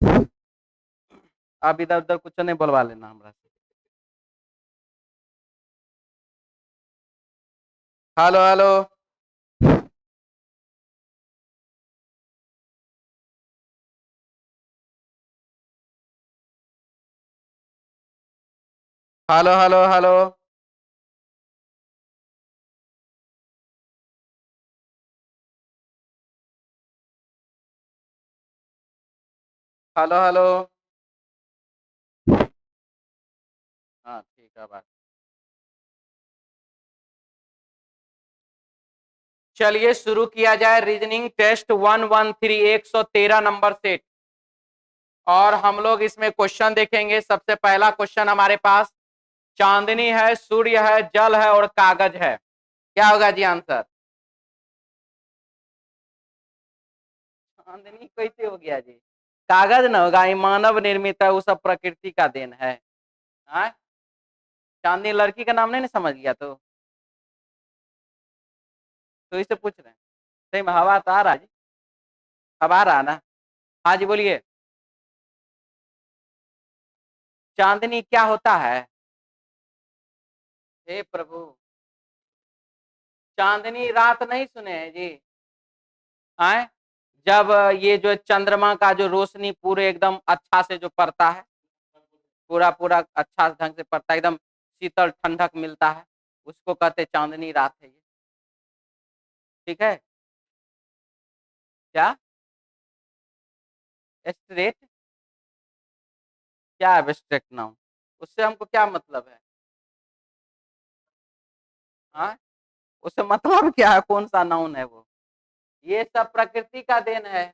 अब इधर उधर कुछ नहीं बोलवा लेना हमरा से। Hello hello. Hello hello hello. Hello hello. हाँ ठीक है बात। चलिए शुरू किया जाए रीजनिंग टेस्ट 113 113 नंबर सेट। और हम लोग इसमें क्वेश्चन देखेंगे। सबसे पहला क्वेश्चन हमारे पास, चांदनी है, सूर्य है, जल है और कागज है, क्या होगा जी आंसर? चांदनी कैसे हो गया जी? कागज ना होगा, ये मानव निर्मित है, वो सब प्रकृति का देन है। हाँ? चांदनी लड़की का नाम नहीं ना समझ गया तो इससे पूछ रहे हैं। सही में हवा तो आ रहा है जी। अब आ रहा है ना? हाँ जी बोलिए। चांदनी क्या होता है? हे प्रभु, चांदनी रात नहीं सुने हैं जी? आए, जब ये जो चंद्रमा का जो रोशनी पूरे एकदम अच्छा से जो पड़ता है, पूरा पूरा अच्छा ढंग से पड़ता है, एकदम शीतल ठंडक मिलता है, उसको कहते चांदनी रात है ये। ठीक है। क्या स्ट्रेट? क्या एब्स्ट्रैक्ट नाउन? उससे हमको क्या मतलब है? हाँ, उससे मतलब क्या है? कौन सा नाउन है वो? ये सब प्रकृति का देन है,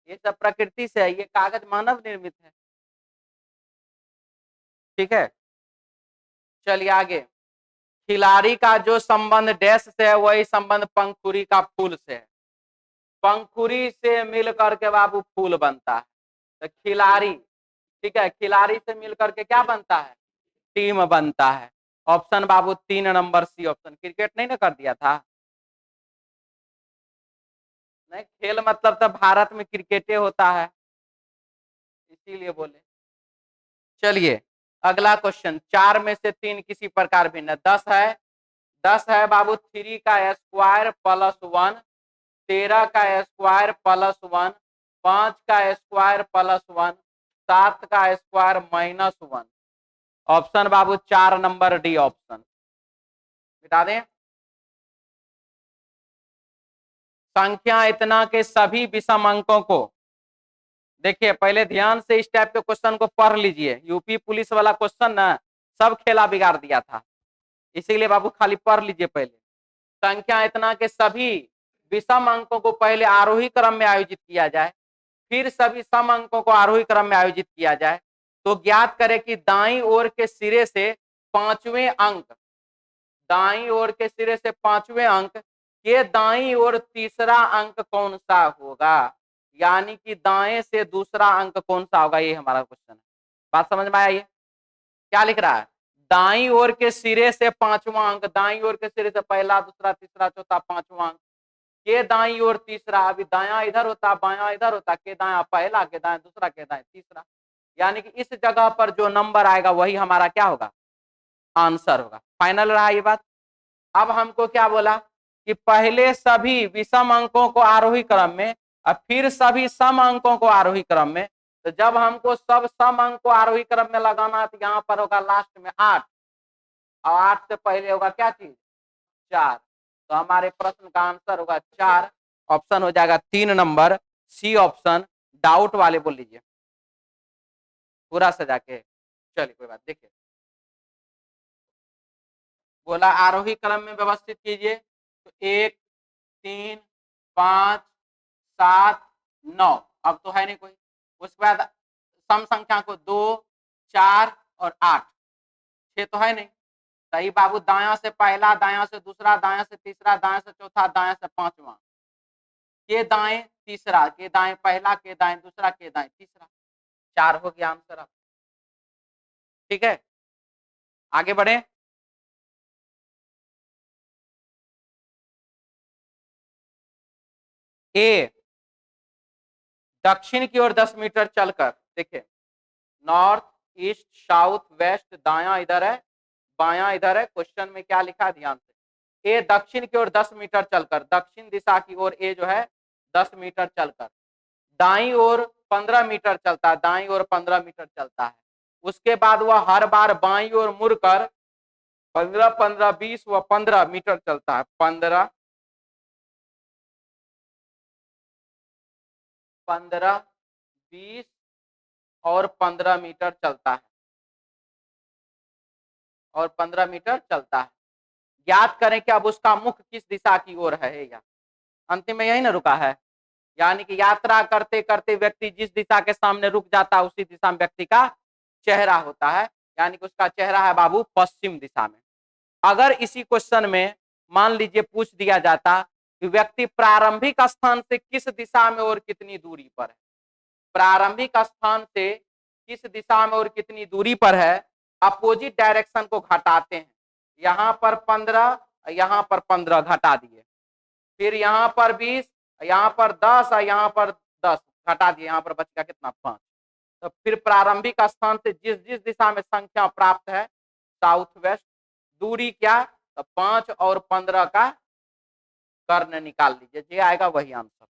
ये सब प्रकृति से है, ये कागज मानव निर्मित है। ठीक है। चलिए आगे। खिलाड़ी का जो संबंध डैश से है वही संबंध पंखुड़ी का फूल से है। पंखुड़ी से मिल करके बाबू फूल बनता है। तो खिलाड़ी, ठीक है, खिलाड़ी से मिल करके क्या बनता है? टीम बनता है। ऑप्शन बाबू 3 नंबर सी ऑप्शन। क्रिकेट नहीं ना कर दिया था? नहीं, खेल मतलब तो भारत में क्रिकेटे होता है, इसीलिए बोले। चलिए अगला क्वेश्चन, 4 में से 3 किसी प्रकार भिन्न है। 10 है, 10 है बाबू 3 का स्क्वायर प्लस 1, 13 का स्क्वायर प्लस 1, 5 का स्क्वायर प्लस 1, 7 का स्क्वायर माइनस 1। ऑप्शन बाबू 4 नंबर डी ऑप्शन। बता दें। संख्या इतना के सभी विषम अंकों को, देखिए पहले ध्यान से इस टाइप के क्वेश्चन को पढ़ लीजिए। यूपी पुलिस वाला क्वेश्चन ना सब खेला बिगाड़ दिया था, इसीलिए बाबू खाली पढ़ लीजिए पहले। संख्या इतना के सभी विषम अंकों को पहले आरोही क्रम में आयोजित किया जाए, फिर सभी सम अंकों को आरोही क्रम में आयोजित किया जाए, तो ज्ञात करें कि दाईं ओर के सिरे से पांचवें अंक, दाईं ओर के सिरे से पांचवें अंक के दाईं ओर तीसरा अंक कौन सा होगा। यानी कि दाएं से दूसरा अंक कौन सा होगा, ये हमारा क्वेश्चन है। बात समझ में आया? ये क्या लिख रहा है? दाईं ओर के सिरे से पांचवा अंक, दाईं ओर के सिरे से पहला दूसरा तीसरा चौथा पांचवा अंक के दाईं ओर तीसरा। अभी दाया इधर होता, बाया इधर होता, के दाया पहला, के दाया दूसरा, के दाया तीसरा। यानी कि इस जगह पर जो नंबर आएगा वही हमारा क्या होगा? आंसर होगा। फाइनल रहा ये बात। अब हमको क्या बोला कि पहले सभी विषम अंकों को आरोही क्रम में और फिर सभी सम अंकों को आरोही क्रम में। तो जब हमको सब सम अंक को आरोही क्रम में लगाना है तो यहाँ पर होगा लास्ट में 8, और 8 से पहले होगा क्या चीज? 4। तो हमारे प्रश्न का आंसर होगा 4। ऑप्शन हो जाएगा 3 नंबर सी ऑप्शन। डाउट वाले बोल लीजिए पूरा सजा के। चलिए कोई बात, देखिए बोला आरोही क्रम में व्यवस्थित कीजिए, तो 1, 3, 5, 7, 9। अब तो है नहीं कोई। उसके बाद सम संख्या को 2, 4 और 8, 6 तो है नहीं। सही बाबू, दाया से पहला, दाया से दूसरा, दाया से तीसरा, दाया से चौथा, दाया से पांचवा, के दाएं तीसरा, के दाएं पहला, के दाएं दूसरा, के दाएं तीसरा। 4 हो गया आंसर अब। ठीक है, आगे बढ़े। ए, दक्षिण की ओर 10 मीटर चलकर, देखिए नॉर्थ ईस्ट साउथ वेस्ट, दायां इधर है बायां इधर है। क्वेश्चन में क्या लिखा है ध्यान से, ए दक्षिण की ओर 10 मीटर चलकर, दक्षिण दिशा की ओर ए जो है 10 मीटर चलकर, दाईं ओर 15 मीटर चलता है, दाईं ओर 15 मीटर चलता है। उसके बाद वह हर बार बाईं ओर मुड़कर 15 15 20 व 15 मीटर चलता है, 15 15 20 और 15 मीटर चलता है, और 15 मीटर चलता है। ज्ञात करें कि अब उसका मुख किस दिशा की ओर है। या अंतिम में यही ना रुका है, यानी कि यात्रा करते करते व्यक्ति जिस दिशा के सामने रुक जाता है उसी दिशा में व्यक्ति का चेहरा होता है, यानी कि उसका चेहरा है बाबू पश्चिम दिशा में। अगर इसी क्वेश्चन में मान लीजिए पूछ दिया जाता कि व्यक्ति प्रारंभिक स्थान से किस दिशा में और कितनी दूरी पर है, प्रारंभिक स्थान से किस दिशा में और कितनी दूरी पर है, अपोजिट डायरेक्शन को घटाते हैं। यहां पर 15, यहां पर 15 घटा दिए, फिर यहां पर 20, यहां पर 10 और यहां पर 10 घटा दिए, यहां पर बच गया कितना 5। तो फिर प्रारंभिक स्थान से जिस जिस दिशा में संख्या प्राप्त है साउथ वेस्ट, दूरी क्या, तो 5 और 15 का कर्ण निकाल लीजिए, जो आएगा वही आंसर।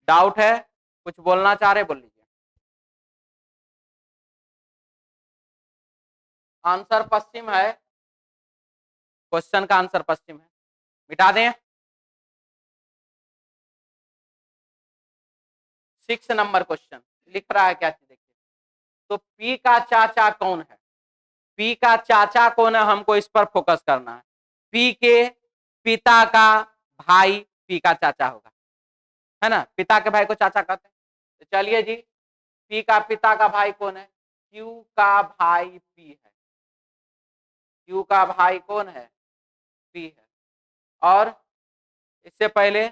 डाउट है, कुछ बोलना चाह रहे बोल लीजिए। आंसर पश्चिम है, क्वेश्चन का आंसर पश्चिम है, मिटा दें। 6 नंबर क्वेश्चन लिख रहा है क्या चीज, देखिए तो पी का चाचा कौन है, पी का चाचा कौन है, हमको इस पर फोकस करना है। पी के पिता का भाई पी का चाचा होगा, है ना, पिता के भाई को चाचा कहते हैं। तो चलिए जी, पी का पिता का भाई कौन है, क्यू का भाई पी है, क्यू का भाई कौन है, पी है। और इससे पहले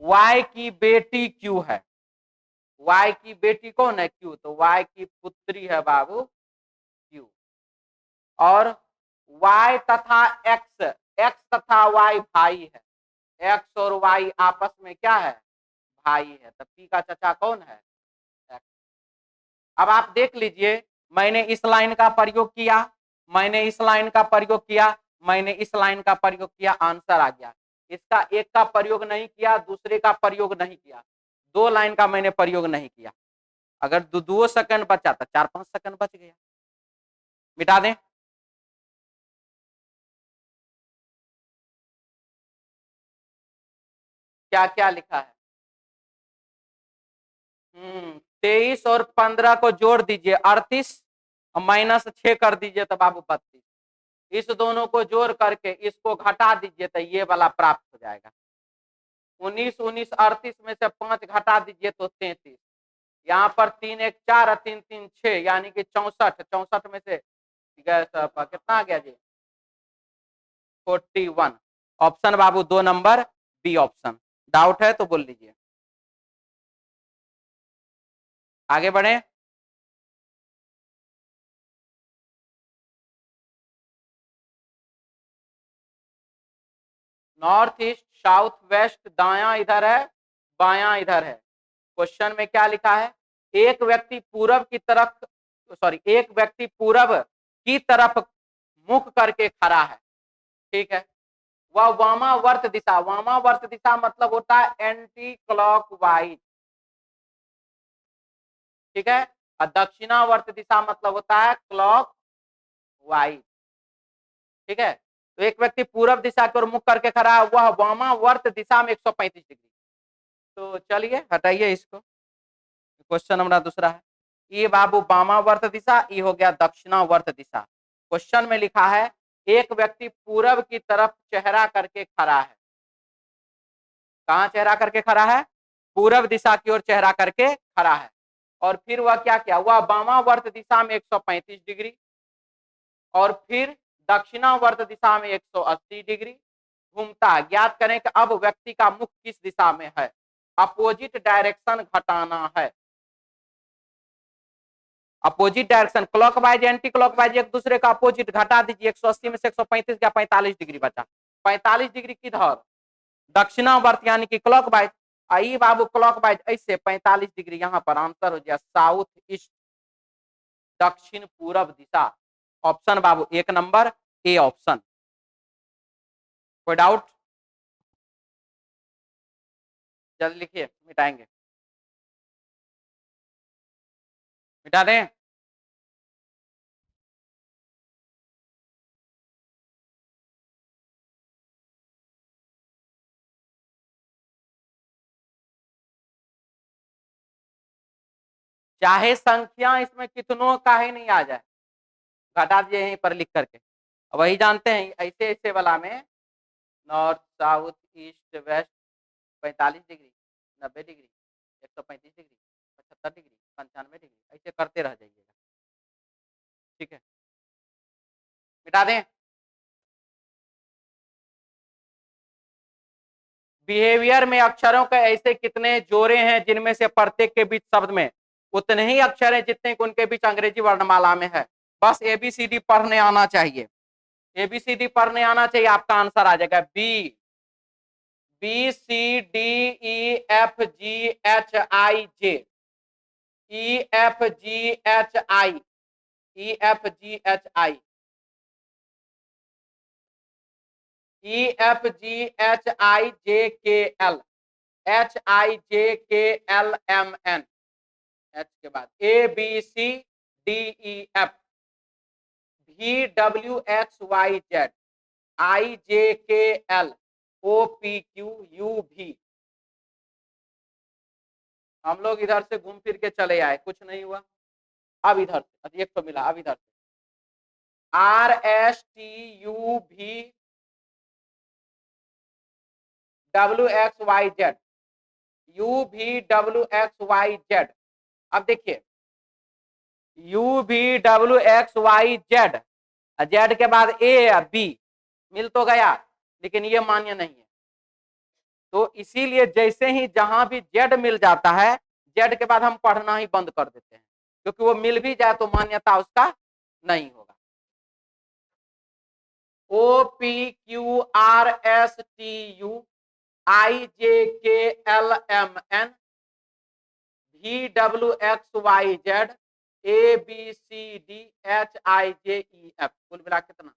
वाई की बेटी क्यू है, वाई की बेटी कौन है, क्यू, तो वाई की पुत्री है बाबू क्यू। और वाई तथा एक्स, एक्स तथा वाई भाई है, एक्स और वाई आपस में क्या है, भाई है। तो पी का चाचा कौन है, एक्स। अब आप देख लीजिए, मैंने इस लाइन का प्रयोग किया, मैंने इस लाइन का प्रयोग किया, मैंने इस लाइन का प्रयोग किया, आंसर आ गया। इसका एक का प्रयोग नहीं किया, दूसरे का प्रयोग नहीं किया, 2 लाइन का मैंने प्रयोग नहीं किया। अगर 2 सेकंड बचा तो 4-5 सेकंड बच गया, मिटा दें। क्या क्या लिखा है, 23 और 15 को जोड़ दीजिए 38, और -6 कर दीजिए तो बाबू 32। इस दोनों को जोड़ करके इसको घटा दीजिए तो ये वाला प्राप्त हो जाएगा। 19 19 38 में से 5 घटा दीजिए तो 33। यहाँ पर 3 1 4 और 3 3 6, यानी कि 64, 64 में से कितना आ गया जी, 41। ऑप्शन बाबू 2 नंबर बी ऑप्शन। डाउट है तो बोल लीजिए, आगे बढ़े। नॉर्थ ईस्ट साउथ वेस्ट, दायां इधर है बायां इधर है। क्वेश्चन में क्या लिखा है, एक व्यक्ति पूरब की तरफ, सॉरी एक व्यक्ति पूरब की तरफ मुख करके खड़ा है, ठीक है। वह वामावर्त दिशा, वामावर्त दिशा मतलब होता है एंटी क्लॉकवाइज, ठीक है। और दक्षिणावर्त दिशा मतलब होता है क्लॉक वाइज, ठीक है। तो एक व्यक्ति पूरब दिशा की ओर मुख करके खड़ा है, वह वामावर्त दिशा में 135 डिग्री। तो चलिए हटाइए इसको, क्वेश्चन हमारा दूसरा है। ये बाबू वामावर्त दिशा, ये हो गया दक्षिणावर्त दिशा। क्वेश्चन में लिखा है एक व्यक्ति पूरब की तरफ चेहरा करके खड़ा है, कहां चेहरा करके खड़ा है, पूरब दिशा की ओर चेहरा करके खड़ा है। और फिर वह क्या किया, वह वामावर्त दिशा में 135 डिग्री, और फिर दक्षिणावर्त दिशा में 180 डिग्री घूमता है। ज्ञात करें कि अब व्यक्ति का मुख किस दिशा में है, अपोजिट डायरेक्शन घटाना है। Opposite direction clockwise anti clockwise एक दूसरे का अपोजिट घटा दीजिए, 180 में से 135 गया, 45 डिग्री बचा। 45 डिग्री किधर, दक्षिणावर्त यानी कि क्लॉकवाइज। आई बाबू क्लॉक वाइज ऐसे 45 डिग्री, यहाँ पर आंसर हो गया साउथ ईस्ट, दक्षिण पूरब दिशा। ऑप्शन बाबू 1 नंबर ए ऑप्शन। कोई डाउट? जल्दी लिखिए, मिटाएंगे, मिटा दें। चाहे संख्या इसमें कितनों का ही नहीं आ जाए, घटा दिए यहीं पर लिख करके। वही जानते हैं ऐसे ऐसे वाला में north south east west 45 degree, 90 degree, 135 degree, 75 degree, 95 degree, ऐसे करते रह जाइएगा। ठीक है, मिटा दें। बिहेवियर में अक्षरों के ऐसे कितने जोड़े हैं जिनमें से प्रत्येक के बीच शब्द में उतने ही अक्षर हैं जितने कि उनके बीच अंग्रेजी वर्णमाला में है। बस एबीसीडी पढ़ने आना चाहिए, एबीसीडी पढ़ने आना चाहिए, आपका आंसर आ जाएगा B, B C D E F G H I J, E F G H I, E F G H I, E F G H I J K L, H I J K L M N, H के बाद A B C D E F, V W X Y Z, I J K L O P Q U V. हम लोग इधर से घूम फिर के चले आए, कुछ नहीं हुआ। अब इधर से एक तो मिला, अब इधर से R S T U V W X Y Z, U V W X Y Z. अब देखिए U V W X Y Z, Z के बाद ए या बी, मिल तो गया लेकिन ये मान्य नहीं है। तो इसीलिए जैसे ही जहां भी जेड मिल जाता है, जेड के बाद हम पढ़ना ही बंद कर देते हैं, क्योंकि वो मिल भी जाए तो मान्यता उसका नहीं होगा। O P Q R S T U I J K L M N भी W X Y Z A B C D H I J E F, कुल मिला कितना?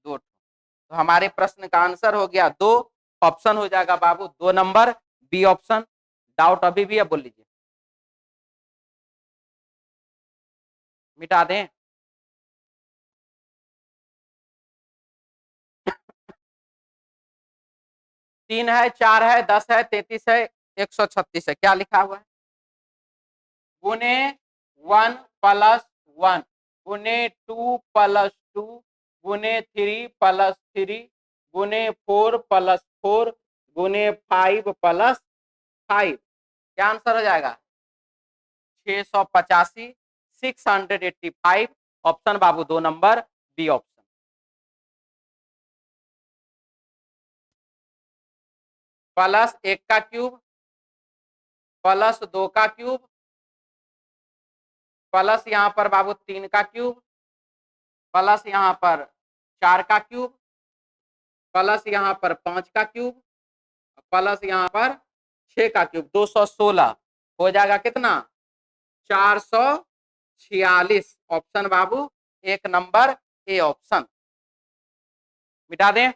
2। तो हमारे प्रश्न का आंसर हो गया 2, ऑप्शन हो जाएगा बाबू 2 नंबर बी ऑप्शन। डाउट अभी भी है, बोल लीजिए, मिटा दें। तीन है, 4 है, 10 है, 33 है, 136 है, क्या लिखा हुआ है? गुने 1 प्लस 1, गुने 2 प्लस 2, गुने 3 प्लस 3, गुने 4 प्लस 4, गुने 5 प्लस 5। क्या आंसर हो जाएगा? 685, 685। ऑप्शन बाबू 2 नंबर बी ऑप्शन। प्लस 1 का क्यूब, प्लस 2 का क्यूब, प्लस यहाँ पर बाबू 3 का क्यूब, प्लस यहाँ पर 4 का क्यूब, प्लस यहाँ पर 5 का क्यूब, प्लस यहाँ पर 6 का क्यूब, 216 हो जाएगा कितना? 446। ऑप्शन बाबू 1 नंबर ए ऑप्शन। मिटा दें।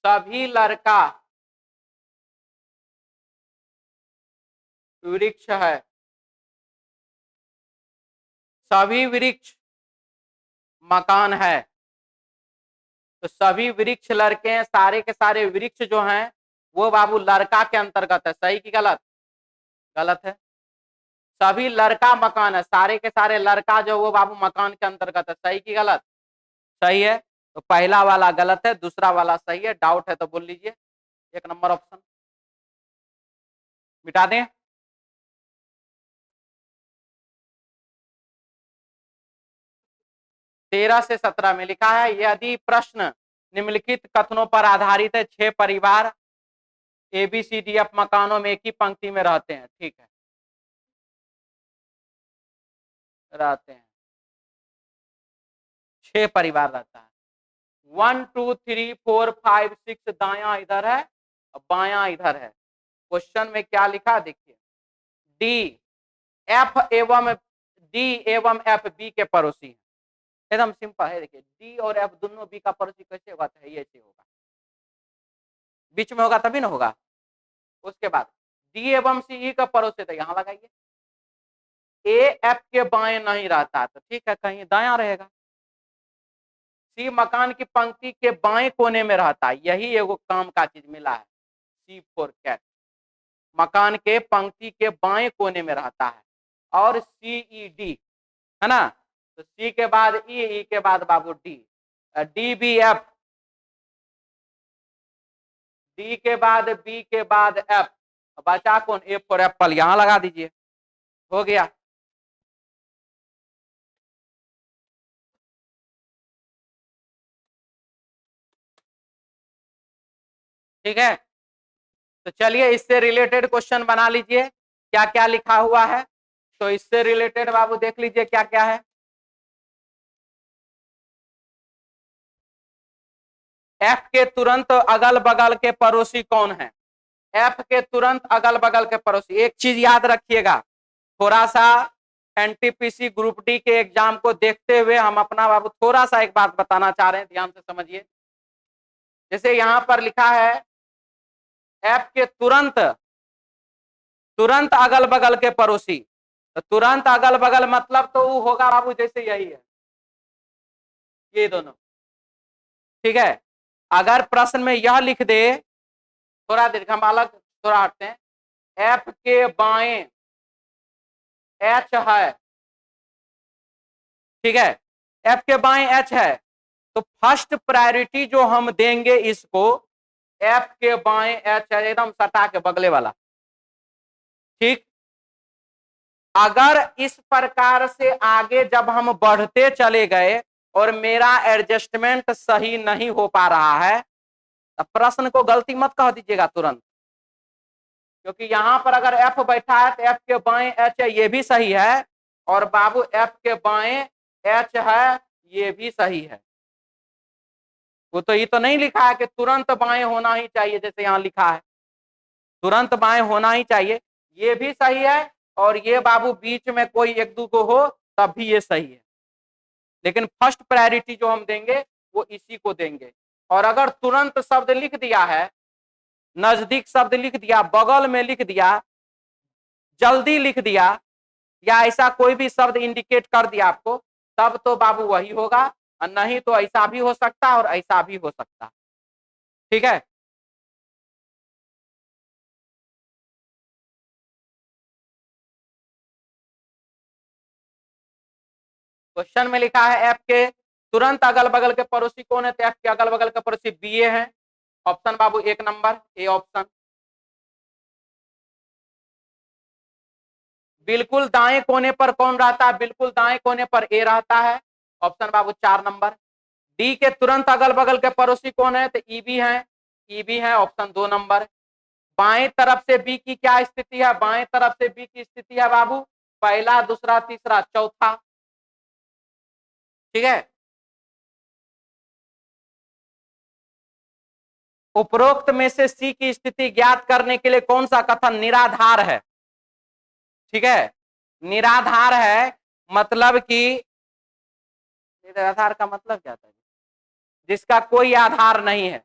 सभी लड़का वृक्ष है, सभी वृक्ष मकान है। तो सभी वृक्ष लड़के हैं, सारे के सारे वृक्ष जो हैं वो बाबू लड़का के अंतर्गत है, सही कि गलत? गलत है। सभी लड़का मकान है, सारे के सारे लड़का जो वो बाबू मकान के अंतर्गत है, सही कि गलत? सही है। तो पहला वाला गलत है, दूसरा वाला सही है। डाउट है तो बोल लीजिए, 1 नंबर ऑप्शन। मिटा दें। 13 से 17 में लिखा है यदि प्रश्न निम्नलिखित कथनों पर आधारित है, 6 परिवार ABCDF मकानों में एक ही पंक्ति में रहते हैं, ठीक है, रहते हैं। 6 परिवार रहता है। 1 2 3 4 5 6 दाया इधर है और बाया इधर है। क्वेश्चन में क्या लिखा देखिए, डी एवं एफ बी के पड़ोसी है। एकदम सिंपल है, देखिए डी और एफ दोनों बी का पड़ोसी कैसे होगा, तो ऐसे होगा, बीच में होगा तभी ना होगा। उसके बाद डी एवं सी ई का पड़ोसी, तो यहां लगाइए। ए एफ के बाएं नहीं रहता तो ठीक है, कहीं दाया रहेगा। सी मकान की पंक्ति के बाएं कोने में रहता है, यही एगो काम का चीज मिला है, सी फॉर कैट। मकान के पंक्ति के बाएं कोने में रहता है। और सी ई डी है ना, तो सी के बाद ई के बाद बाबू D, D B F, D के बाद बी के बाद एफ, बचा कौन, ए फॉर एप्पल, यहां लगा दीजिए, हो गया। ठीक है, तो चलिए इससे रिलेटेड क्वेश्चन बना लीजिए, क्या क्या लिखा हुआ है। तो इससे रिलेटेड बाबू देख लीजिए क्या क्या है। एफ के तुरंत अगल बगल के पड़ोसी कौन है, एफ के तुरंत अगल बगल के पड़ोसी। एक चीज याद रखिएगा, थोड़ा सा एनटीपीसी ग्रुप डी के एग्जाम को देखते हुए हम अपना बाबू थोड़ा सा एक बात बताना चाह रहे हैं, ध्यान से समझिए। जैसे यहां पर लिखा है एफ के तुरंत तुरंत अगल बगल के पड़ोसी, तो तुरंत अगल बगल मतलब तो वो होगा बाबू जैसे यही है, ये दोनों। ठीक है, अगर प्रश्न में यह लिख दे, थोड़ा देर हम अलग थोड़ा हटते हैं, एफ के बाएं एच है, ठीक है, एफ के बाएं एच है, तो फर्स्ट प्रायोरिटी जो हम देंगे इसको, एफ के बाएं एच है एकदम सटा के बगले वाला। ठीक, अगर इस प्रकार से आगे जब हम बढ़ते चले गए और मेरा एडजस्टमेंट सही नहीं हो पा रहा है, तो प्रश्न को गलती मत कह दीजिएगा तुरंत, क्योंकि यहां पर अगर एफ बैठा है तो एफ के बाएं एच है, ये भी सही है, और बाबू एफ के बाएं एच है, ये भी सही है। वो तो ये तो नहीं लिखा है कि तुरंत बाएं होना ही चाहिए, जैसे यहां लिखा है तुरंत बाएं होना ही चाहिए, ये भी सही है, और ये बाबू बीच में कोई एक दो को हो तब भी ये सही है। लेकिन फर्स्ट प्रायोरिटी जो हम देंगे वो इसी को देंगे। और अगर तुरंत शब्द लिख दिया है, नजदीक शब्द लिख दिया, बगल में लिख दिया, जल्दी लिख दिया, या ऐसा कोई भी शब्द इंडिकेट कर दिया आपको, तब तो बाबू वही होगा, और नहीं तो ऐसा भी हो सकता और ऐसा भी हो सकता। ठीक है, क्वेश्चन में लिखा है एफ के तुरंत अगल बगल के पड़ोसी कौन है, तो एफ के अगल बगल के पड़ोसी बी ए है। ऑप्शन बाबू एक नंबर ए ऑप्शन। बिल्कुल दाएं कोने पर कौन रहता है, बिल्कुल दाएं कोने पर ए रहता है, ऑप्शन बाबू 4 नंबर। डी के तुरंत अगल बगल के पड़ोसी कौन है, तो ई बी है, ई बी है, ऑप्शन 2 नंबर। बाएं तरफ से बी की क्या स्थिति है, बाएं तरफ से बी की स्थिति है बाबू पहला दूसरा तीसरा चौथा। ठीक है, उपरोक्त में से सी की स्थिति ज्ञात करने के लिए कौन सा कथन निराधार है। ठीक है, निराधार है, मतलब कि निराधार का मतलब क्या था, जिसका कोई आधार नहीं है,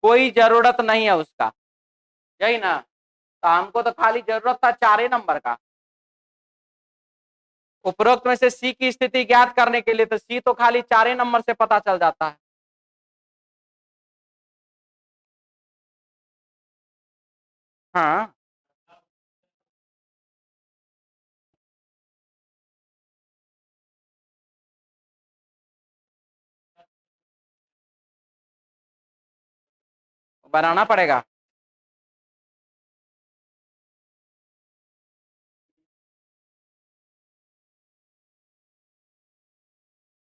कोई जरूरत नहीं है उसका, यही ना। तो हमको तो खाली जरूरत था 4 नंबर का। उपरोक्त में से सी की स्थिति ज्ञात करने के लिए, तो सी तो खाली 4 नंबर से पता चल जाता है। हाँ, बनाना पड़ेगा।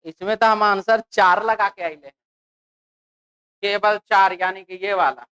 इसमें तो हम आंसर 4 लगा के आइले, केवल 4, यानी कि ये वाला।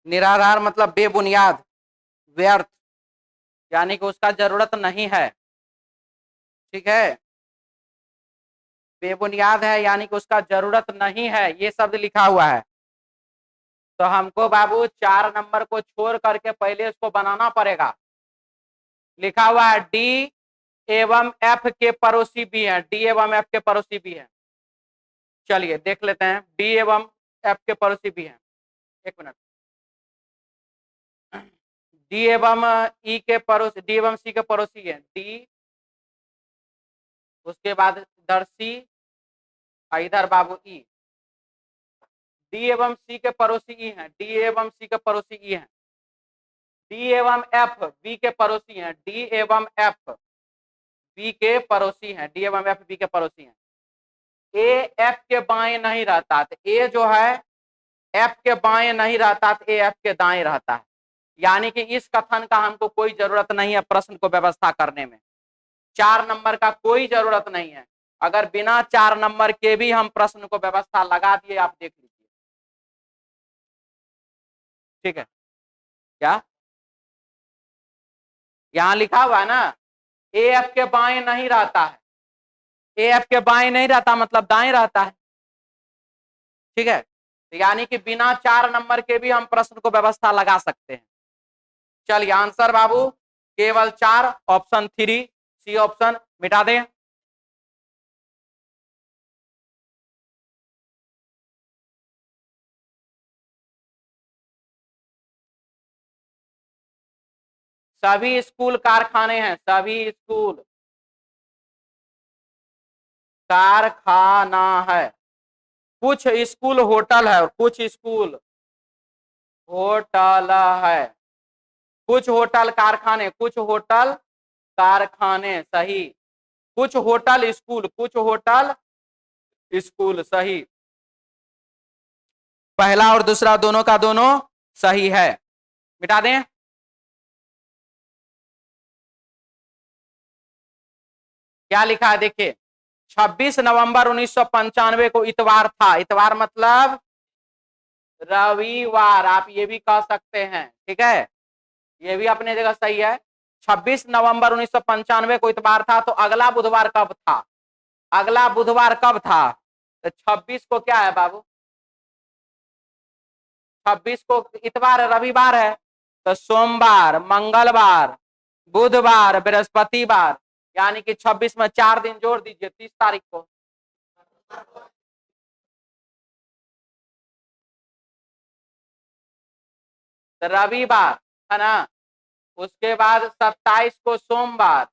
निराधार मतलब बेबुनियाद, व्यर्थ, यानी कि उसका जरूरत नहीं है। ठीक है, बेबुनियाद है यानी कि उसका जरूरत नहीं है, ये शब्द लिखा हुआ है। तो हमको बाबू 4 नंबर को छोड़ करके पहले इसको बनाना पड़ेगा। लिखा हुआ है डी एवं एफ के पड़ोसी भी हैं, डी एवं एफ के पड़ोसी भी हैं। चलिए देख लेते हैं, डी एवं एफ के पड़ोसी भी हैं। एक मिनट, डी एवं ई के पड़ोसी, डी एवं सी के पड़ोसी है, डी, उसके बाद इधर सी, इधर बाबू ई। डी एवं सी के पड़ोसी ई हैं, डी एवं सी के पड़ोसी ई हैं। डी एवं एफ बी के पड़ोसी हैं, डी एवं एफ बी के पड़ोसी हैं, डी एवं एफ बी के पड़ोसी हैं। ए एफ के बाएं नहीं रहता, तो ए जो है एफ के बाएं नहीं रहता, तो ए एफ के दाएं रहता है। यानी कि इस कथन का हमको कोई जरूरत नहीं है प्रश्न को व्यवस्था करने में। 4 नंबर का कोई जरूरत नहीं है। अगर बिना 4 नंबर के भी हम प्रश्न को व्यवस्था लगा दिए, आप देख लीजिए। ठीक है, क्या यहां लिखा हुआ है ना, ए एफ के बाएं नहीं रहता है, ए एफ के बाएं नहीं रहता मतलब दाएं रहता है। ठीक है, तो यानी कि बिना 4 नंबर के भी हम प्रश्न को व्यवस्था लगा सकते हैं। चलिए आंसर बाबू केवल 4, ऑप्शन 3 सी ऑप्शन मिटा दें। सभी स्कूल कारखाने हैं, सभी स्कूल कारखाना है। कुछ स्कूल होटल है और कुछ स्कूल होटल है। कुछ होटल कारखाने, कुछ होटल कारखाने सही। कुछ होटल स्कूल, कुछ होटल स्कूल सही। पहला और दूसरा दोनों का दोनों सही है, मिटा दें। क्या लिखा है देखिए, 26 नवंबर 1995 को इतवार था। इतवार मतलब रविवार, आप ये भी कह सकते हैं। ठीक है, ये भी अपने जगह सही है। 26 नवंबर 1995 को इतवार था, तो अगला बुधवार कब था? अगला बुधवार कब था? तो 26 को क्या है बाबू? 26 को इतवार रविवार है, तो सोमवार, मंगलवार, बुधवार, बृहस्पतिवार, यानी कि 26 में 4 दिन जोड़ दीजिए, 30 तारीख को। तो रविवार है ना, उसके बाद 27 को सोमवार,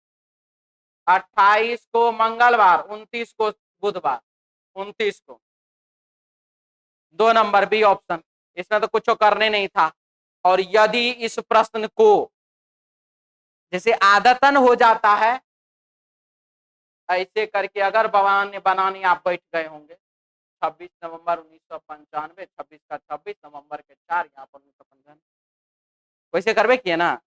28 को मंगलवार, 29 को बुधवार, 29 को। 2 नंबर बी ऑप्शन, इसमें तो कुछ करने नहीं था। और यदि इस प्रश्न को जैसे आदतन हो जाता है, ऐसे करके अगर बनाने आप बैठ गए होंगे, 26 नवंबर 1995, 26 का 26, नवंबर के 4, यहाँ पर 1995, वैसे करवे किए ना।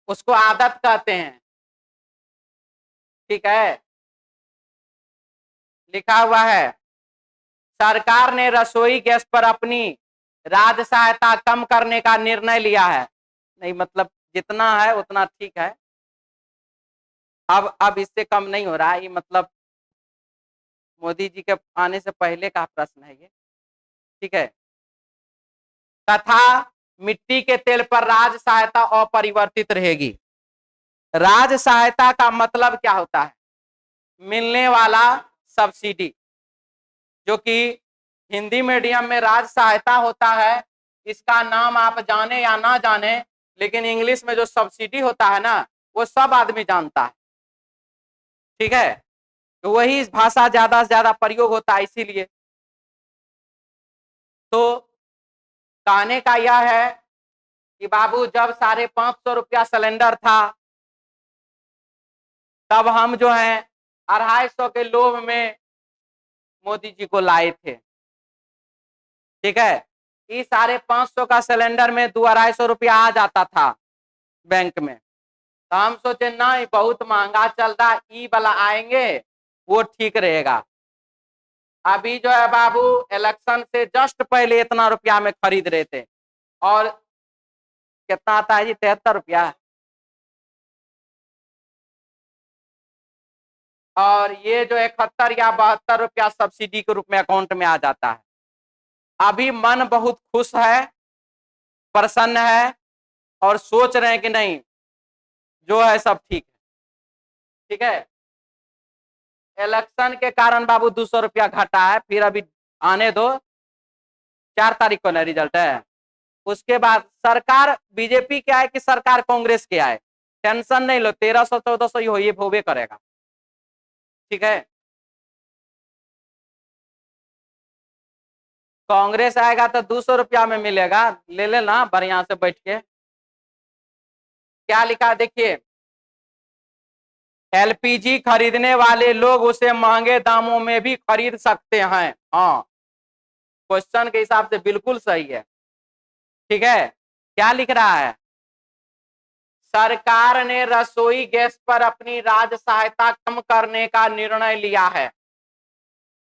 उसको आदत कहते हैं। ठीक है, लिखा हुआ है सरकार ने रसोई गैस पर अपनी राज सहायता कम करने का निर्णय लिया है। नहीं मतलब जितना है उतना ठीक है, अब इससे कम नहीं हो रहा है, ये मतलब मोदी जी के आने से पहले का प्रश्न है ये। ठीक है, तथा मिट्टी के तेल पर राज सहायता अपरिवर्तित रहेगी। राज सहायता का मतलब क्या होता है? मिलने वाला सब्सिडी, जो कि हिंदी मीडियम में राज सहायता होता है। इसका नाम आप जाने या ना जाने, लेकिन इंग्लिश में जो सब्सिडी होता है ना, वो सब आदमी जानता है। ठीक है, तो वही भाषा ज्यादा से ज्यादा प्रयोग होता है, इसीलिए। तो कहने का यह है कि बाबू जब 550 रुपया सिलेंडर था, तब हम जो है 250 के लोभ में मोदी जी को लाए थे। ठीक है, इस 550 का सिलेंडर में 200-250 रुपया आ जाता था बैंक में। तो हम सोचे नहीं, बहुत महंगा चल रहा, ई वाला आएंगे वो ठीक रहेगा। अभी जो है बाबू इलेक्शन से जस्ट पहले इतना रुपया में खरीद रहे थे, और कितना आता है जी, 73 रुपया। और ये जो 71 या 72 रुपया सब्सिडी के रूप में अकाउंट में आ जाता है। अभी मन बहुत खुश है, प्रसन्न है, और सोच रहे हैं कि नहीं जो है सब ठीक है। ठीक है, इलेक्शन के कारण बाबू 200 रुपया घटा है, फिर अभी आने दो, 4 तारीख को ना रिजल्ट है। उसके बाद सरकार बीजेपी के आए कि सरकार कांग्रेस के आए, टेंशन नहीं लो, 1300 1400 ये होबे करेगा। ठीक है, कांग्रेस आएगा तो 200 रुपया में मिलेगा, ले लेना बढ़िया से बैठ के। क्या लिखा देखिए, एलपीजी खरीदने वाले लोग उसे महंगे दामों में भी खरीद सकते हैं। हाँ, क्वेश्चन के हिसाब से बिल्कुल सही है। ठीक है, क्या लिख रहा है, सरकार ने रसोई गैस पर अपनी राज्य सहायता कम करने का निर्णय लिया है।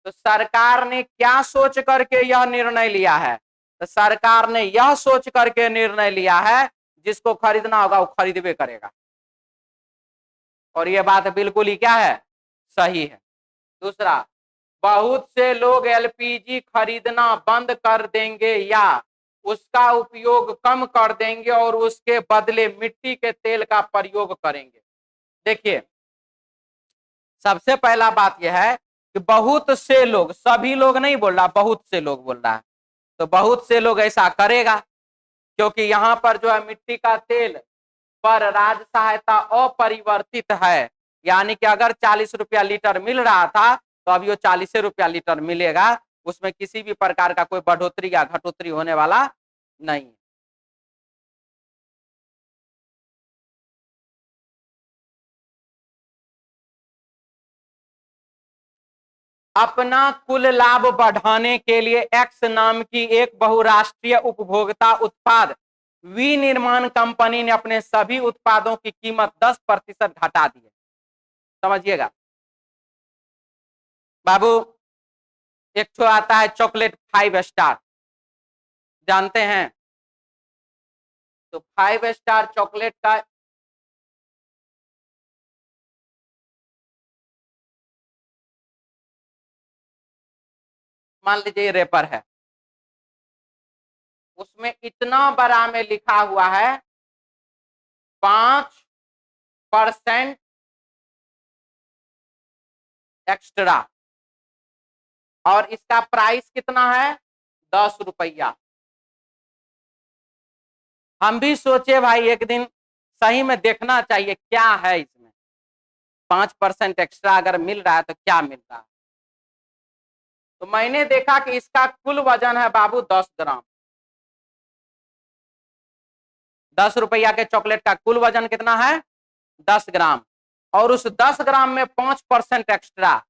तो सरकार ने क्या सोच करके यह निर्णय लिया है? तो सरकार ने यह सोच करके निर्णय लिया है, जिसको खरीदना होगा वो खरीदबे करेगा, और यह बात बिल्कुल ही क्या है, सही है। दूसरा, बहुत से लोग एलपीजी खरीदना बंद कर देंगे या उसका उपयोग कम कर देंगे और उसके बदले मिट्टी के तेल का प्रयोग करेंगे। देखिए, सबसे पहला बात यह है कि बहुत से लोग, सभी लोग नहीं बोल रहा, बहुत से लोग बोल रहा है। तो बहुत से लोग ऐसा करेगा, क्योंकि यहां पर जो है मिट्टी का तेल पर राज्य सहायता अपरिवर्तित है, यानी कि अगर 40 रुपया लीटर मिल रहा था तो अब ये 40 रुपया लीटर मिलेगा, उसमें किसी भी प्रकार का कोई बढ़ोतरी या घटोतरी होने वाला नहीं। अपना कुल लाभ बढ़ाने के लिए एक्स नाम की एक बहुराष्ट्रीय उपभोक्ता उत्पाद विनिर्माण कंपनी ने अपने सभी उत्पादों की कीमत 10% घटा दी है। समझिएगा बाबू, एक तो आता है चॉकलेट 5 स्टार, जानते हैं? तो 5 स्टार चॉकलेट का मान लीजिए रेपर है, उसमें इतना बड़ा में लिखा हुआ है 5% एक्स्ट्रा, और इसका प्राइस कितना है, 10 रुपया। हम भी सोचे भाई एक दिन सही में देखना चाहिए क्या है इसमें, 5% एक्स्ट्रा अगर मिल रहा है तो क्या मिल रहा है। तो मैंने देखा कि इसका कुल वजन है बाबू 10 ग्राम। 10 रुपया के चॉकलेट का कुल वजन कितना है, 10 ग्राम, और उस 10 ग्राम में 5% एक्स्ट्रा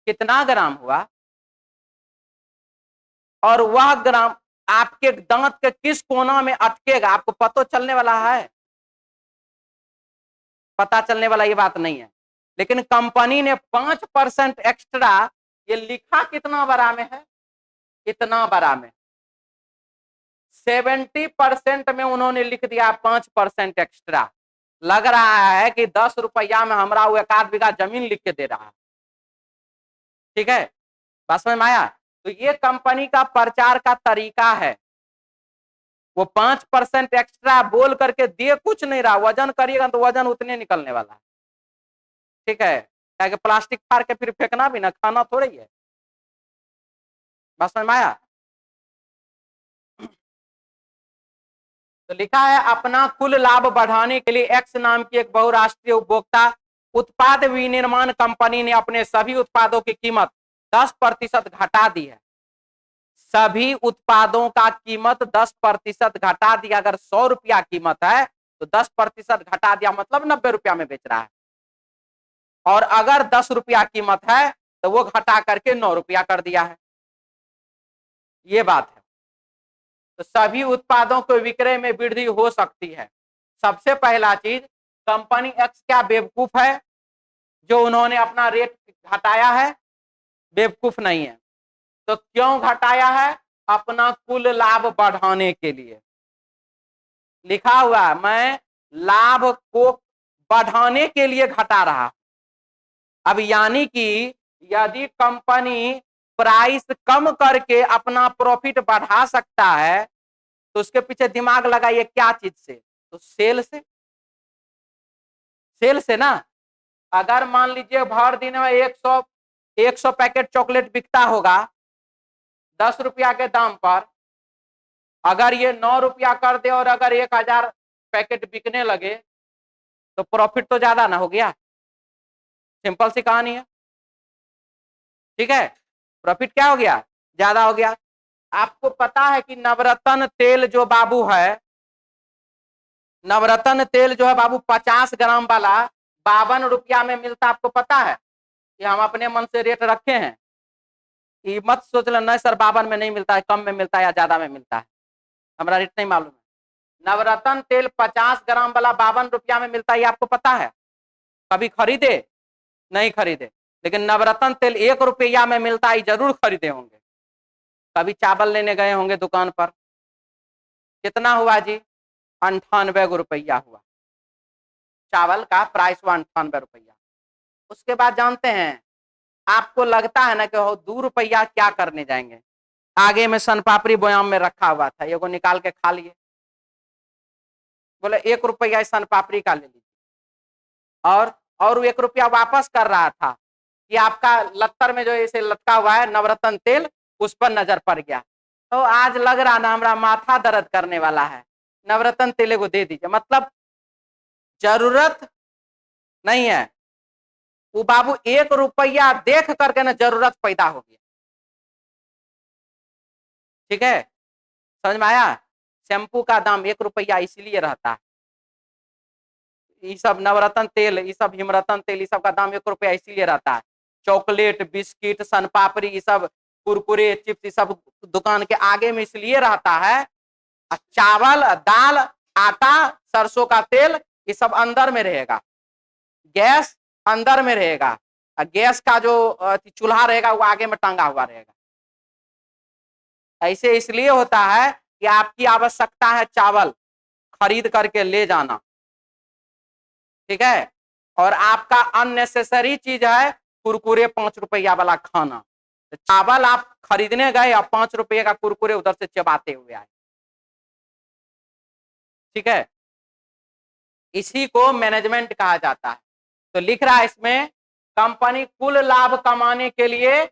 कितना ग्राम हुआ, और वह ग्राम आपके दांत के किस कोना में अटकेगा आपको पता चलने वाला है? पता चलने वाला ये बात नहीं है, लेकिन कंपनी ने 5% एक्स्ट्रा, ये लिखा कितना बड़ा में है, इतना बड़ा में 70% में उन्होंने लिख दिया 5% एक्स्ट्रा। लग रहा है कि 10 रुपया में हमारा वो 1 आध बीघा जमीन लिख के दे रहा है। ठीक है, बात समझ में आया? तो ये कंपनी का प्रचार का तरीका है, वो 5% एक्स्ट्रा बोल करके दे कुछ नहीं रहा, वजन करिएगा तो वजन उतने निकलने वाला है। ठीक है, क्या कि प्लास्टिक फाड़ के फिर फेंकना भी ना, खाना थोड़ी है। बात समझ में आया? तो लिखा है अपना कुल लाभ बढ़ाने के लिए एक्स नाम की एक बहुराष्ट्रीय उपभोक्ता उत्पाद विनिर्माण कंपनी ने अपने सभी उत्पादों की कीमत 10% घटा दी है। सभी उत्पादों का कीमत 10% घटा दिया। अगर 100 रुपया कीमत है तो 10% घटा दिया, मतलब 90 रुपया में बेच रहा है, और अगर 10 रुपया कीमत है तो वो घटा करके 9 रुपया कर दिया है। ये बात है। तो सभी उत्पादों को विक्रय में वृद्धि हो सकती है। सबसे पहला चीज, कंपनी एक्स क्या बेवकूफ है जो उन्होंने अपना रेट घटाया है? बेवकूफ नहीं है। तो क्यों घटाया है? अपना कुल लाभ बढ़ाने के लिए। लिखा हुआ है मैं लाभ को बढ़ाने के लिए घटा रहा। अब यानी कि यदि कंपनी प्राइस कम करके अपना प्रॉफिट बढ़ा सकता है तो उसके पीछे दिमाग लगाइए क्या चीज से? तो सेल से। सेल से ना। अगर मान लीजिए भर दिन में 100 पैकेट चॉकलेट बिकता होगा 10 रुपया के दाम पर, अगर ये 9 रुपया कर दे और अगर 1000 पैकेट बिकने लगे तो प्रॉफिट तो ज्यादा ना हो गया। सिंपल सी कहानी है, ठीक है। प्रॉफिट क्या हो गया? ज्यादा हो गया। आपको पता है कि नवरत्न तेल जो बाबू है, नवरत्न तेल जो है बाबू 50 ग्राम वाला 52 रुपया में मिलता, आपको पता है? कि हम अपने मन से रेट रखे हैं, ये मत सोच लेना नहीं सर 52 में नहीं मिलता है, कम में मिलता है या ज्यादा में मिलता है, हमारा रेट नहीं मालूम है। नवरत्न तेल 50 ग्राम वाला 52 रुपया में मिलता है, ये आपको पता है? कभी खरीदे? नहीं खरीदे। लेकिन नवरत्न तेल 1 रुपया में मिलता है, जरूर खरीदे होंगे। कभी चावल लेने गए होंगे दुकान पर, कितना हुआ जी? 98 रुपया हुआ। चावल का प्राइस हुआ 98 रुपया। उसके बाद जानते हैं, आपको लगता है ना कि 2 रुपया क्या करने जाएंगे, आगे में सन पापड़ी बोयाम में रखा हुआ था, ये को निकाल के खा लिए। बोले 1 रुपया सन पापड़ी का ले लीजिए, और 1 रुपया वापस कर रहा था कि आपका लत्तर में जो ऐसे लटका हुआ है नवरत्न तेल, उस पर नजर पड़ गया। तो आज लग रहा ना हमारा माथा दर्द करने वाला है, नवरत्न तेल को दे दीजिए। मतलब जरूरत नहीं है, वो बाबू 1 रुपया देख करके ना जरूरत पैदा हो गया। ठीक है, समझ में आया? शैम्पू का दाम 1 रुपया इसलिए रहता है, ये सब नवरत्न तेल, ये सब हिमरत्न तेल, ये सब का दाम 1 रुपया इसीलिए रहता है। चॉकलेट, बिस्किट, सन पापड़ी, ये सब कुरकुरे, चिप्स, ये सब दुकान के आगे में इसलिए रहता है। चावल, दाल, आटा, सरसों का तेल, ये सब अंदर में रहेगा। गैस अंदर में रहेगा, गैस का जो चूल्हा रहेगा वो आगे में टंगा हुआ रहेगा। ऐसे इसलिए होता है कि आपकी आवश्यकता है चावल खरीद करके ले जाना, ठीक है, और आपका अननेसेसरी चीज है कुरकुरे 5 रुपया वाला खाना। तो चावल आप खरीदने गए और 5 रुपये का कुरकुरे उधर से चबाते हुए आए, ठीक है। इसी को मैनेजमेंट कहा जाता है। तो लिख रहा है इसमें, कंपनी कुल लाभ कमाने के लिए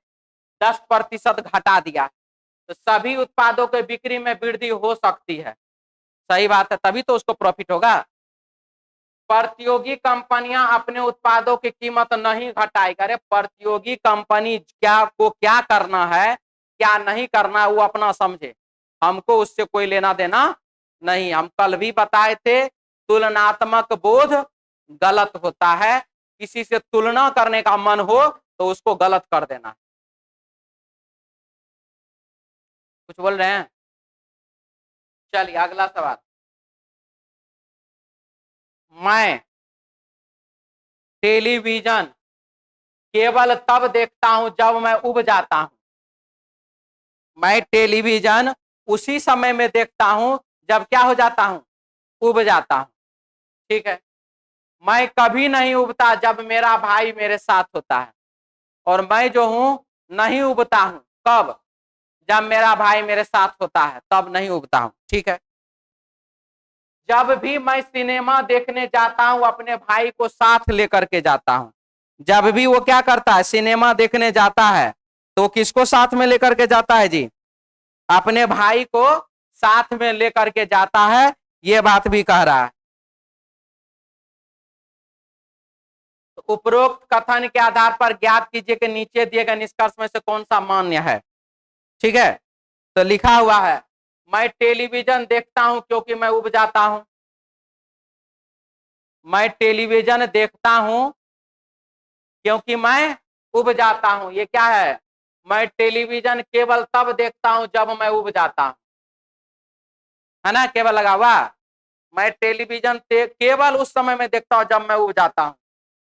10% घटा दिया, तो सभी उत्पादों के बिक्री में वृद्धि हो सकती है। सही बात है, तभी तो उसको प्रॉफिट होगा। प्रतियोगी कंपनियां अपने उत्पादों की कीमत नहीं घटाएगी। अरे प्रतियोगी कंपनी क्या करना है, क्या नहीं करना है, वो अपना समझे, हमको उससे कोई लेना देना नहीं। हम कल भी बताए थे, तुलनात्मक बोध गलत होता है। किसी से तुलना करने का मन हो तो उसको गलत कर देना। कुछ बोल रहे हैं? चलिए अगला सवाल। मैं टेलीविजन केवल तब देखता हूं जब मैं उब जाता हूं। मैं टेलीविजन उसी समय में देखता हूं जब क्या हो जाता हूं? उब जाता हूं। ठीक है, मैं कभी नहीं उबता जब मेरा भाई मेरे साथ होता है, और मैं जो हूं नहीं उबता हूं कब? जब मेरा भाई मेरे साथ होता है, तब नहीं उबता हूं। ठीक है, जब भी मैं सिनेमा देखने जाता हूं अपने भाई को साथ लेकर के जाता हूं। जब भी वो क्या करता है, सिनेमा देखने जाता है, तो किसको साथ में लेकर के जाता है जी? अपने भाई को साथ में लेकर के जाता है, ये बात भी कह रहा है। तो उपरोक्त कथन के आधार पर ज्ञात कीजिए कि नीचे दिए गए निष्कर्ष में से कौन सा मान्य है। ठीक है, तो लिखा हुआ है, मैं टेलीविजन देखता हूं क्योंकि मैं उब जाता हूं। मैं टेलीविजन देखता हूं क्योंकि मैं उब जाता हूं। ये क्या है? मैं टेलीविजन केवल तब देखता हूं जब मैं उब जाता हूं, है ना, केवल लगा हुआ। मैं टेलीविजन केवल उस समय में देखता हूं जब मैं उब जाता हूं।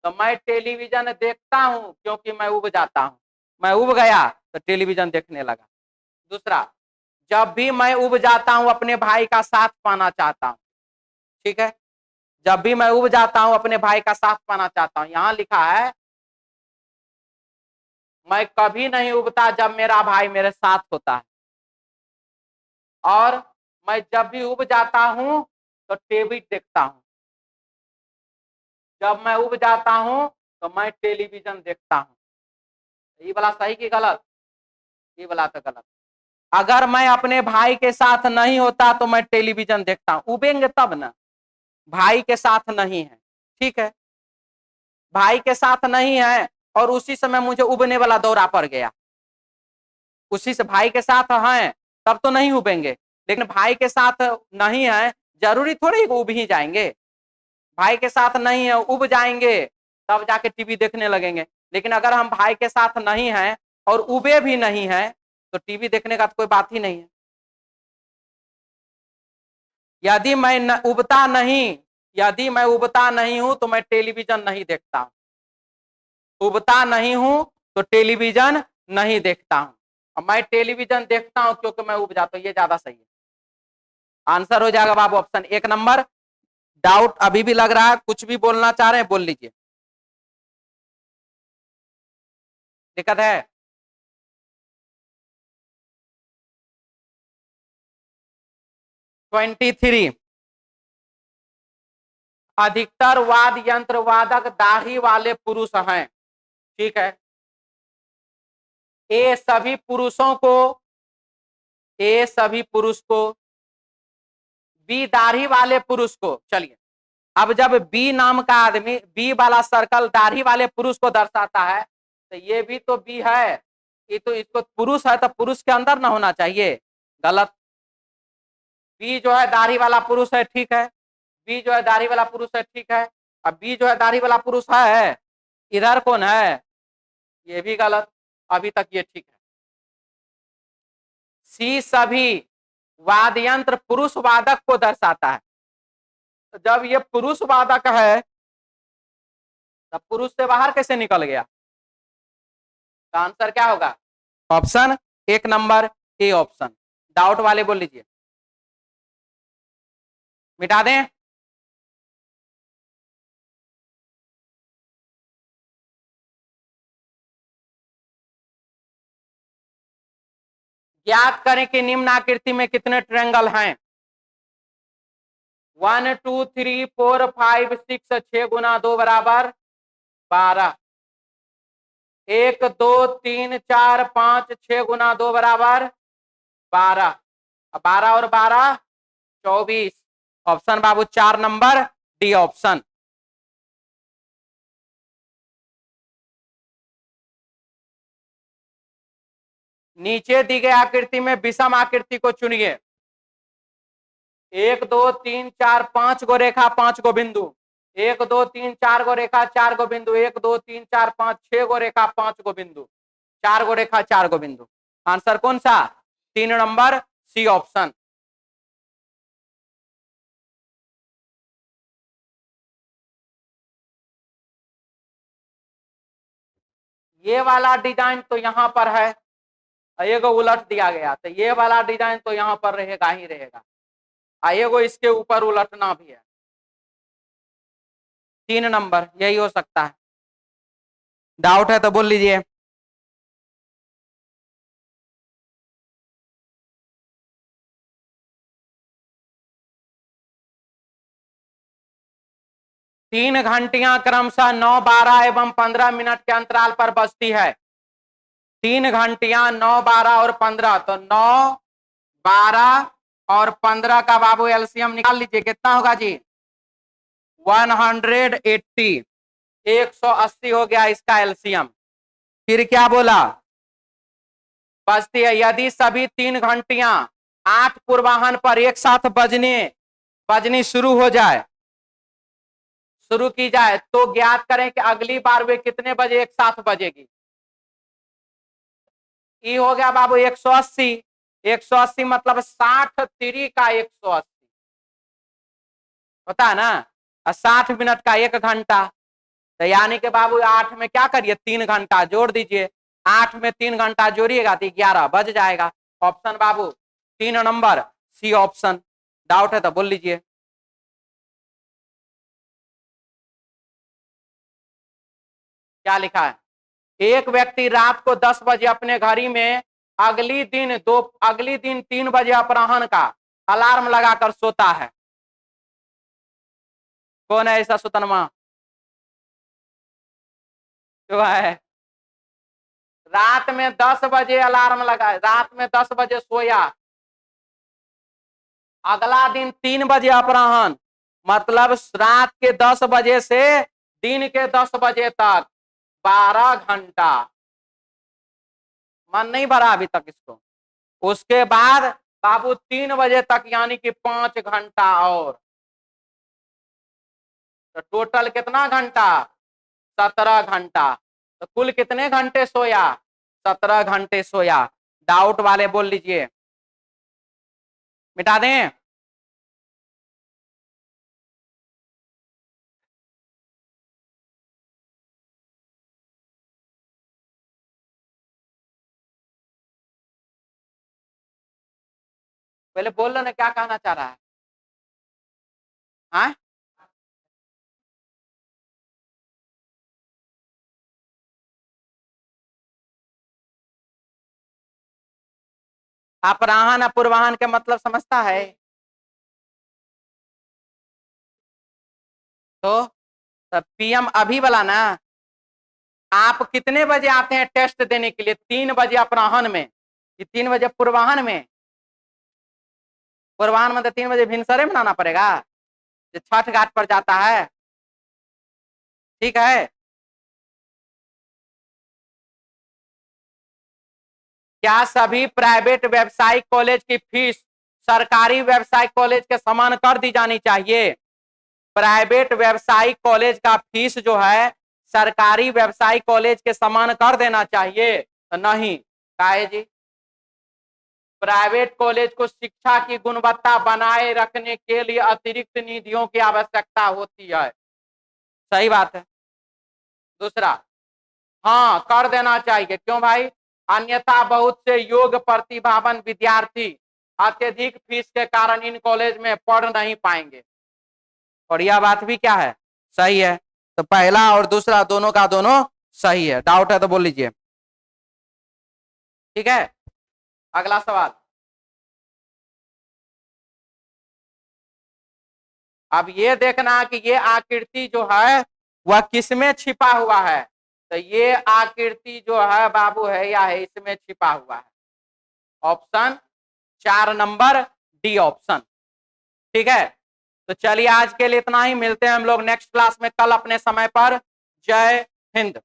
तो मैं टेलीविजन देखता हूं क्योंकि मैं उब जाता हूं। मैं उब गया तो टेलीविजन देखने लगा। दूसरा, जब भी मैं उब जाता हूं अपने भाई का साथ पाना चाहता हूं। ठीक है, जब भी मैं उब जाता हूं अपने भाई का साथ पाना चाहता हूं। यहां लिखा है मैं कभी नहीं उबता जब मेरा भाई मेरे साथ होता है, और मैं जब भी उब जाता हूं तो टीवी देखता हूं। जब मैं उब जाता हूं तो मैं टेलीविजन देखता हूं। ये वाला सही कि गलत? ये वाला तो गलत। अगर मैं अपने भाई के साथ नहीं होता तो मैं टेलीविजन देखता हूं। उबेंगे तब ना, भाई के साथ नहीं है। ठीक है, भाई के साथ नहीं है और उसी समय मुझे उबने वाला दौरा पड़ गया, उसी से भाई के साथ हैं तब तो नहीं उबेंगे, लेकिन भाई के साथ नहीं है, जरूरी थोड़ी उब ही जाएंगे। भाई के साथ नहीं है, उब जाएंगे तब जाके टीवी देखने लगेंगे। लेकिन अगर हम भाई के साथ नहीं हैं और उबे भी नहीं है तो टीवी देखने का तो कोई बात ही नहीं है। यदि मैं उबता नहीं, यदि मैं उबता नहीं हूं तो मैं टेलीविजन नहीं देखता हूं। उबता नहीं हूं तो टेलीविजन नहीं देखता हूं। और मैं टेलीविजन देखता हूं क्योंकि मैं उब जाता हूं। ये ज्यादा सही है। आंसर हो जाएगा बाबू ऑप्शन 1 नंबर। डाउट अभी भी लग रहा है, कुछ भी बोलना चाह रहे हैं बोल लीजिए। दिक्कत है? ट्वेंटी थ्री, अधिकतर वाद यंत्र वादक दाढ़ी वाले पुरुष हैं। ठीक है, ए सभी पुरुषों को, ए सभी पुरुष को, बी दाढ़ी वाले पुरुष को। चलिए, अब जब बी नाम का आदमी, बी वाला सर्कल दाढ़ी वाले पुरुष को दर्शाता है तो ये भी तो बी है, ये तो इसको पुरुष है तो पुरुष के अंदर ना होना चाहिए। गलत। बी जो है दाढ़ी वाला पुरुष है, ठीक है, बी जो है दाढ़ी वाला पुरुष है, ठीक है। अब बी जो है दाढ़ी वाला पुरुष है, इधर कौन है? ये भी गलत। अभी तक ये ठीक है। सी सभी वाद्यंत्र पुरुष वादक को दर्शाता है। तो जब ये पुरुष वादक है तब पुरुष से बाहर कैसे निकल गया? तो आंसर क्या होगा? Option 1 number, A option. Doubt वाले बोल लीजिए, मिटा दें। ज्ञात करें कि निम्न आकृति में कितने ट्रायंगल हैं? 1 2 3 4 5 6, 6 गुना 2 बराबर 12। 1 2 3 4 5, 6 गुना 2 बराबर 12। 12 और 12 24। ऑप्शन बाबू 4 नंबर, डी ऑप्शन। नीचे दी गई आकृति में विषम आकृति को चुनिए। 1 2 3 4 5 गो रेखा, 5 गो बिंदु। 1 2 3 4 गो रेखा, 4 गो बिंदु। 1 2 3 4 5 6 गो रेखा, 5 गो बिंदु। 4 गो रेखा, 4 गो बिंदु। आंसर कौन सा? 3 नंबर, सी ऑप्शन। ये वाला डिजाइन तो यहाँ पर है, एगो उलट दिया गया, तो ये वाला डिजाइन तो यहाँ पर रहेगा ही रहेगा, एगो इसके ऊपर उलटना भी है। 3 नंबर यही हो सकता है। डाउट है तो बोल लीजिए। तीन घंटियां क्रमशः 9 12 एवं 15 मिनट के अंतराल पर बजती है। 3 घंटियां 9 12 और 15, तो 9 12 और 15 का बाबू एलसीएम निकाल लीजिए, कितना होगा जी? 180। 180 हो गया इसका एलसीएम। फिर क्या बोला? बजती है। यदि सभी 3 घंटियां 8 पूर्वाहन पर एक साथ बजनी शुरू हो जाए, शुरू की जाए, तो ज्ञात करें कि अगली बार वे कितने बजे एक साथ बजेगी। ई हो गया बाबू 180। 180 मतलब 60 3 का 180 होता है ना, और 60 मिनट का 1 घंटा। तो यानी कि बाबू 8 में क्या करिए, 3 घंटा जोड़ दीजिए। 8 में 3 घंटा जोड़िएगा तो 11 बज जाएगा। ऑप्शन बाबू 3 नंबर सी ऑप्शन। डाउट है तो बोल लीजिए। क्या लिखा है? एक व्यक्ति रात को 10 बजे अपने घड़ी में अगली दिन 3 बजे अपराह्न का अलार्म लगाकर सोता है। कौन है ऐसा सुतनमा? जो है रात में 10 बजे अलार्म लगाए, रात में 10 बजे सोया, अगला दिन 3 बजे अपराह्न, मतलब रात के 10 बजे से दिन के 10 बजे तक 12 घंटा। मन नहीं भरा अभी तक इसको? उसके बाद बाबू 3 बजे तक यानी कि 5 घंटा और, तो टोटल कितना घंटा? 17 घंटा। तो कुल कितने घंटे सोया? 17 घंटे सोया। डाउट वाले बोल लीजिए। मिटा दें? पहले बोल लो ना क्या कहना चाह रहा है। हाँ? अपराहन अपूर्वाहन के मतलब समझता है? तो पीएम अभी वाला ना। आप कितने बजे आते हैं टेस्ट देने के लिए? 3 बजे अपराहन में कि 3 बजे पूर्वाहन में? पूर्वाहन में तो 3 बजे भिनसरे मनाना पड़ेगा जो छठ घाट पर जाता है। ठीक है। क्या सभी प्राइवेट व्यवसायिक कॉलेज की फीस सरकारी व्यवसायिक कॉलेज के समान कर दी जानी चाहिए? प्राइवेट व्यवसायिक कॉलेज का फीस जो है सरकारी व्यवसायिक कॉलेज के समान कर देना चाहिए? तो नहीं। काहे जी? प्राइवेट कॉलेज को शिक्षा की गुणवत्ता बनाए रखने के लिए अतिरिक्त निधियों की आवश्यकता होती है। सही बात है। दूसरा, हाँ कर देना चाहिए। क्यों भाई? अन्यथा बहुत से योग्य प्रतिभावान विद्यार्थी अत्यधिक फीस के कारण इन कॉलेज में पढ़ नहीं पाएंगे। और यह बात भी क्या है? सही है। तो पहला और दूसरा दोनों का दोनों सही है। डाउट है तो बोल लीजिए। ठीक है। अगला सवाल। अब ये देखना कि ये आकृति जो है वह किसमें छिपा हुआ है। तो ये आकृति जो है बाबू है या है इसमें छिपा हुआ है। Option 4 number D option. ठीक है। तो चलिए आज के लिए इतना ही। मिलते हैं हम लोग नेक्स्ट क्लास में कल अपने समय पर। जय हिंद।